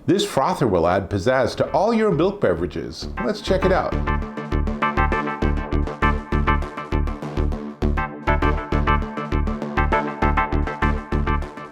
This frother will add pizzazz to all your milk beverages. Let's check it out.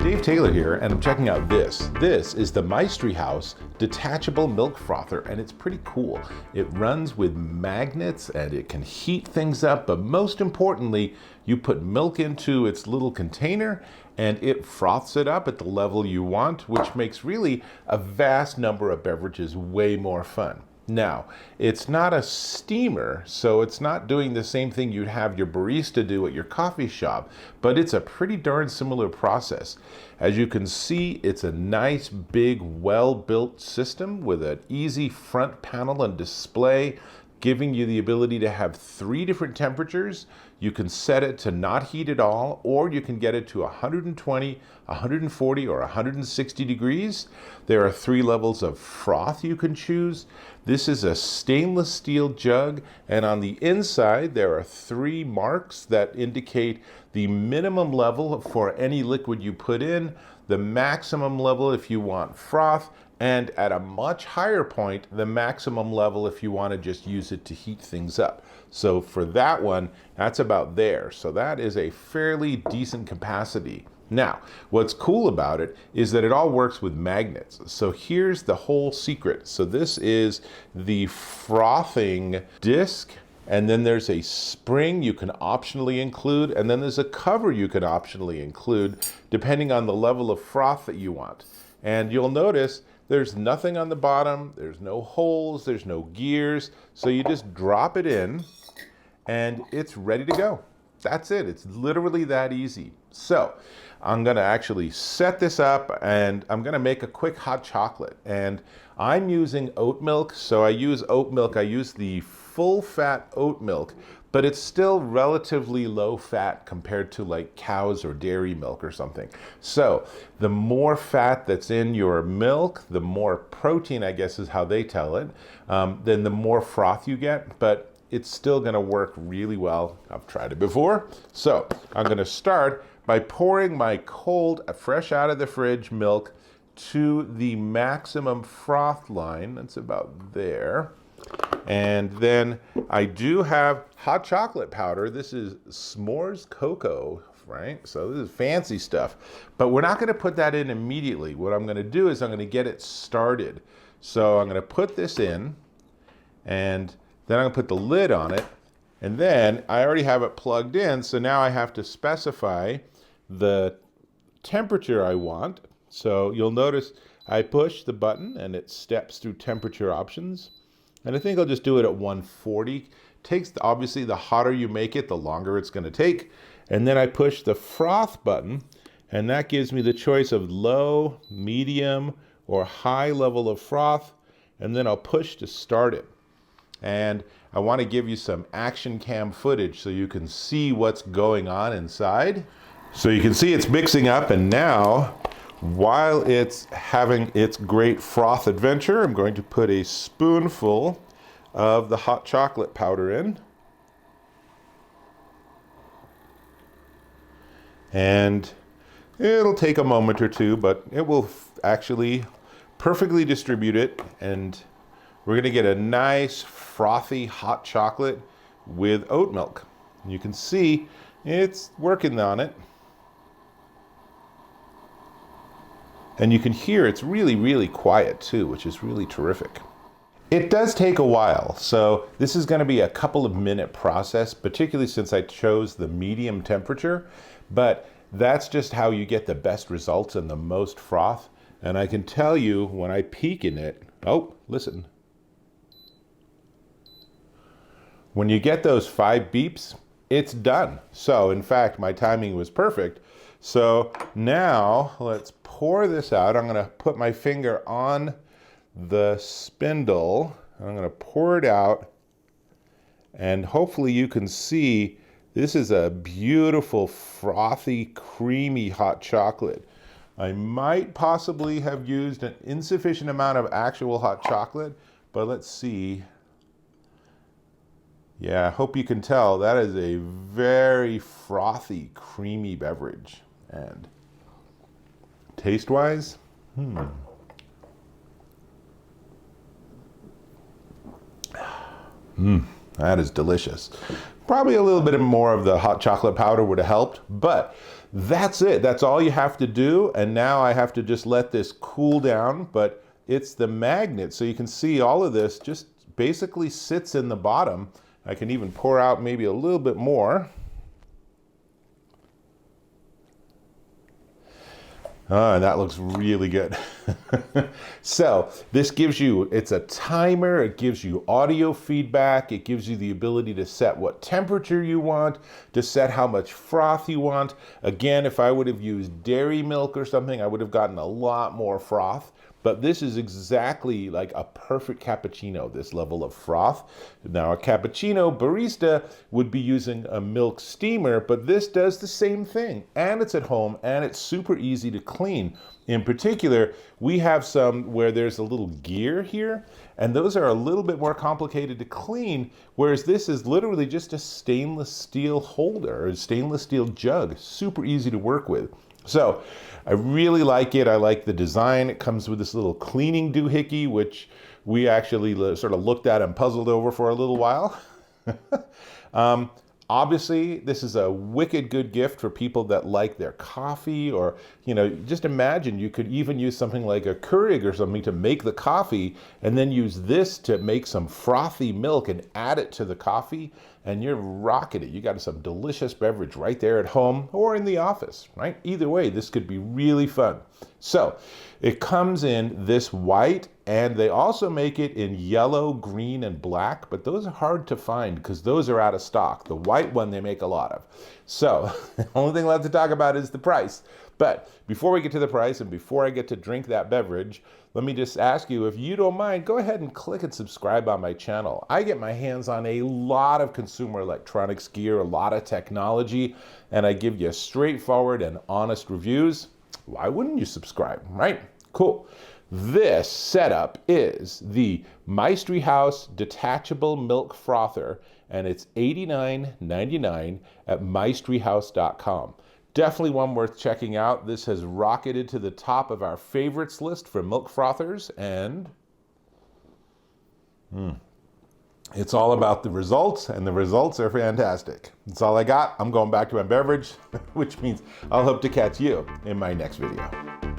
Dave Taylor here, and I'm checking out this. This is the Maestri House Detachable Milk Frother, and it's pretty cool. It runs with magnets and it can heat things up, but most importantly, you put milk into its little container and it froths it up at the level you want, which makes really a vast number of beverages way more fun. Now, it's not a steamer, so it's not doing the same thing you'd have your barista do at your coffee shop, but it's a pretty darn similar process. As you can see, it's a nice, big, well-built system with an easy front panel and display, giving you the ability to have 3 different temperatures. You can set it to not heat at all, or you can get it to 120, 140, or 160 degrees. There are 3 levels of froth you can choose. This is a stainless steel jug, and on the inside there are 3 marks that indicate the minimum level for any liquid you put in, the maximum level if you want froth, and at a much higher point, the maximum level if you want to just use it to heat things up. So for that one, that's about there. So that is a fairly decent capacity. Now, what's cool about it is that it all works with magnets. So here's the whole secret. So this is the frothing disc, and then there's a spring you can optionally include, and then there's a cover you can optionally include depending on the level of froth that you want. And you'll notice there's nothing on the bottom, there's no holes, there's no gears, so you just drop it in and it's ready to go. That's it, it's literally that easy. So I'm gonna actually set this up and I'm gonna make a quick hot chocolate. And I'm using oat milk, so I use oat milk, I use the full fat oat milk, but it's still relatively low fat compared to like cow's or dairy milk or something. So the more fat that's in your milk, the more protein, I guess is how they tell it, then the more froth you get, but it's still gonna work really well. I've tried it before. So I'm gonna start by pouring my cold, fresh out of the fridge milk to the maximum froth line. That's about there. And then I do have hot chocolate powder. This is s'mores cocoa, right? So this is fancy stuff. But we're not going to put that in immediately. What I'm going to do is I'm going to get it started. So I'm going to put this in, and then I'm going to put the lid on it. And then I already have it plugged in, so now I have to specify the temperature I want. So you'll notice I push the button and it steps through temperature options. And I think I'll just do it at 140. Obviously, the hotter you make it, the longer it's going to take. And then I push the froth button, and that gives me the choice of low, medium, or high level of froth. And then I'll push to start it. And I want to give you some action cam footage so you can see what's going on inside. So you can see it's mixing up, and now, while it's having its great froth adventure, I'm going to put a spoonful of the hot chocolate powder in. And it'll take a moment or two, but it will actually perfectly distribute it. And we're going to get a nice frothy hot chocolate with oat milk. You can see it's working on it. And you can hear it's really, really quiet too, which is really terrific. It does take a while, so this is going to be a couple of minute process, particularly since I chose the medium temperature, but that's just how you get the best results and the most froth. And I can tell you when I peek in it, oh, listen. When you get those 5 beeps, it's done. So in fact, my timing was perfect. So now let's pour this out. I'm going to put my finger on the spindle. I'm going to pour it out, and hopefully you can see this is a beautiful, frothy, creamy hot chocolate. I might possibly have used an insufficient amount of actual hot chocolate, but let's see. Yeah, I hope you can tell that is a very frothy, creamy beverage. And taste-wise, That is delicious. Probably a little bit more of the hot chocolate powder would have helped, but that's it. That's all you have to do. And now I have to just let this cool down, but it's the magnet. So you can see all of this just basically sits in the bottom. I can even pour out maybe a little bit more. Oh, that looks really good. So this gives you, it's a timer, it gives you audio feedback, it gives you the ability to set what temperature you want, to set how much froth you want. Again, if I would have used dairy milk or something, I would have gotten a lot more froth. But this is exactly like a perfect cappuccino, this level of froth. Now a cappuccino barista would be using a milk steamer, but this does the same thing. And it's at home and it's super easy to clean. In particular, we have some where there's a little gear here, and those are a little bit more complicated to clean, whereas this is literally just a stainless steel holder, a stainless steel jug, super easy to work with. So I really like it. I like the design. It comes with this little cleaning doohickey, which we actually sort of looked at and puzzled over for a little while. Obviously, this is a wicked good gift for people that like their coffee, or, you know, just imagine you could even use something like a Keurig or something to make the coffee, and then use this to make some frothy milk and add it to the coffee, and you're rocking it. You got some delicious beverage right there at home or in the office, right? Either way, this could be really fun. So it comes in this white, and they also make it in yellow, green, and black, but those are hard to find because those are out of stock. The white one they make a lot of. So the only thing left to talk about is the price. But before we get to the price and before I get to drink that beverage, let me just ask you, if you don't mind, go ahead and click and subscribe on my channel. I get my hands on a lot of consumer electronics gear, a lot of technology, and I give you straightforward and honest reviews. Why wouldn't you subscribe, right? Cool. This setup is the Maestri House Detachable Milk Frother, and it's $89.99 at maestrihouse.com. Definitely one worth checking out. This has rocketed to the top of our favorites list for milk frothers, and it's all about the results, and the results are fantastic. That's all I got. I'm going back to my beverage, which means I'll hope to catch you in my next video.